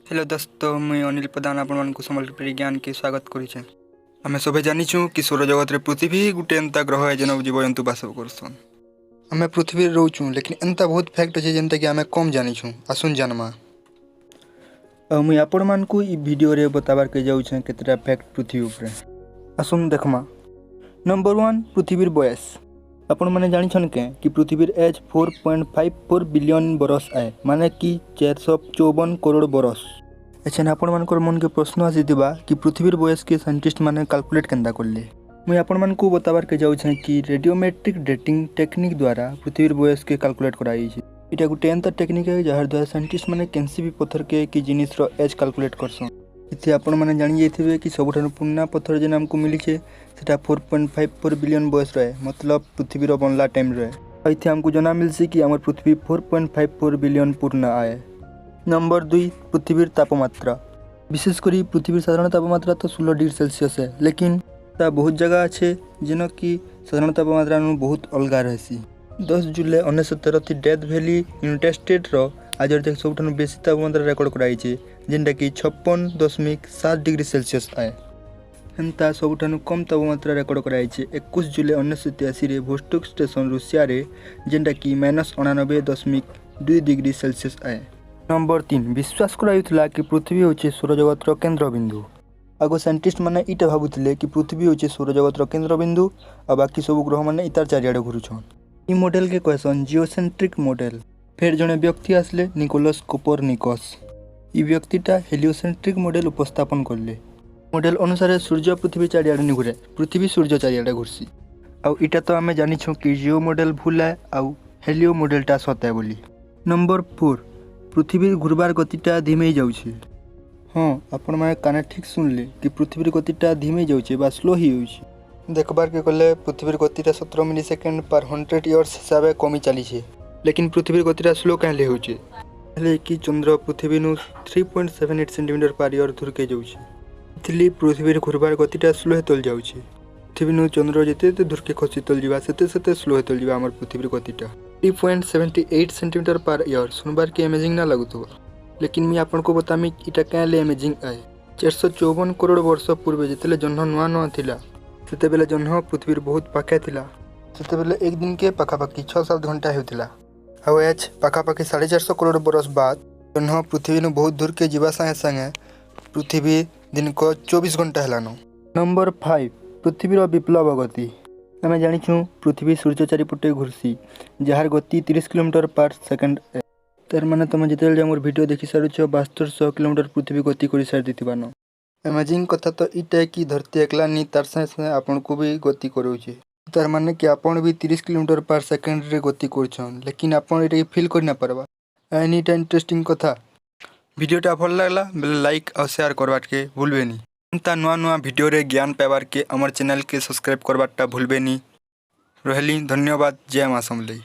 Hello दोस्तों, मुई अनिल प्रधान आपण सम्बलपुरी ज्ञान के स्वागत करुचे। आम सभी जानीचु कि सौरजगत रे पृथ्वी गोटे एंता ग्रह है जेन जीवजंतु बास करसन। आम पृथ्वी रोचु लेकिन एंता बहुत फैक्ट अच्छे जेनता कि आम कम जानीचु। आसुन जानमा मुई आपण मानकु ई वीडियो रे बताबार के जाउछे केतरा फैक्ट पृथ्वी ऊपर। आसुन देखमा। नंबर 1 पृथ्वीर बयस। आपण माने जानिछन के कि पृथ्वीर एज 4.54 बिलियन बरस आए, माने कि 454 करोड़ बरस। एछन आपण मानकर मन के प्रश्न आसीथिबा कि पृथ्वीर बयस के साइंटिस्ट माने कैलकुलेट केंदा करले। मुई आपण मानकु बताबार के जाउछे कि रेडियोमेट्रिक डेटिंग टेक्निक द्वारा पृथ्वीर बयस के कैलकुलेट कराई छै। इटा गुटे एंता टेक्निक है जहार द्वारा साइंटिस्ट माने केनसी भी पत्थर के कि जिनिस रो एज कैलकुलेट करसन। इथे आपण माने जानि जाइथिबे कि सबठारु पुन्ना पत्थर जे नाम को मिली छे सेटा 4.54 बिलियन बयस रहे, मतलब पृथ्वी रो बनला टाइम रहे। इथे हमको जना मिलसी कि हमर पृथ्वी 4.54 बिलियन पूर्ण आए। नंबर 2 पृथ्वीर तापमात्रा। विशेषकर पृथ्वीर साधारण तापमात्रा तो 16 डिग्री सेल्सियस है, लेकिन ता बहुत जगह अच्छे जेन कि साधारण तापमात्रा बहुत अलग रही। 10 जुलाई 1913 थी डेथ वैली यूनाइटेड स्टेट रो आज तक सब बेसी तापमात्रा रेकर्ड कराई जेनटा कि 56.7 डिग्री सेल्सियस आए। एंता सब कम तापमात्रा रेकर्ड कराई 21 जुलाई 1983 वोस्टोक स्टेशन रूसिया रे जेनटा कि -89.2 डिग्री सेल्सियस आए। नंबर 3 विश्वास करायुला कि पृथ्वी होचे सौरजगतर केन्द्र बिंदु। आगो साइंटिस्ट माने इटा भाबुथिले कि पृथ्वी होचे सौरजगतर केन्द्र बिंदु आ बाकी सब ग्रह माने इतार चारिआडे घुरुछन। ई मॉडल के कहसन जियोसेंट्रिक मॉडल। फिर जने व्यक्ति आसले निकोलस कोपरनिकस। ई व्यक्तिटा हेलियोसेंट्रिक मॉडल उपस्थापन करले। मॉडल अनुसार सूर्य पृथ्वी चारिआडे नि घुरे, पृथ्वी सूर्य चारिआडे घुरसी। आउ इटा तो आमे जानिछु कि जियो मॉडल भूल है आउ हेलियो मॉडलटा सत्य बोली। नंबर 4 पृथ्वी घुरबार गतिटा धीमे जाउछे। हाँ, आपण माने काने ठीक सुनले कि पृथ्वीर गतिटा धीमे जाउछे बा स्लो ही होउछे। देखबार के गले पृथ्वीर गतिटा 17 मिलीसेकेंड पर 100 इयर्स हिसाब कमी चली छे, लेकिन पृथ्वीर गतिटा स्लो काहे होउछे? पहले कि चंद्र पृथ्वी नु 3.78 सेंटीमीटर पर ईयर दूर के जाउछे, इतली पृथ्वीर घुरबार गतिटा स्लो हेतल जाउछे। पृथ्वी नु चंद्र जेते दूर के खसी तल जीवा सेते स्लो हेतल जीवा हमर पृथ्वीर गतिटा 3.78 सेंटीमीटर पर ईयर। सुनबार के अमेजिंग ना लागुतो, लेकिन मैं आपन को बतामी इटा काले अमेजिंग आए। 454 करोड़ वर्ष पूर्व जेतेले जह्न नुआ नुआ थिला सेते बेले जह्न पृथ्वीर बहुत पाखे थिला। सेते बेले एक दिन के पाखापाखि 6-7 घंटा हेउथिला। आउ एज पाखापाखि 450 करोड़ बरस बाद जह्न पृथ्वी नु बहुत दूर के जीवा संगे संगे पृथ्वी दिन को 24 घंटा हेलानो। नंबर 5 पृथ्वीर विप्लव गति। आमे जानिछु पृथ्वी सूर्य चारिपटे घुरसी जार गति 30 किलोमीटर पर सेकंड। तार माने तुम जितेल मोर वीडियो देखि सारुछ 7200 किलोमीटर पृथ्वी गति कर सारी दिथिबानो। अमेजिंग कथा तो इटा कि धरती एकला नी तार संगे आपन को भी गति करूछे। तार माने कि आपन भी 30 किलोमीटर पर सेकंड रे गति करछन, लेकिन आपन एटा फील कर ना परबा। एनीटा इंटरेस्टिंग कथा। वीडियोटा भल लागला बेले लाइक और शेयर करबाट के भूलबेनी। एंता नुआ नुआ वीडियो रे ज्ञान पाइबार के हमर चैनल के सब्सक्राइब करबाटा भूलबेनी। रहली धन्यवाद। जय मां समलेई।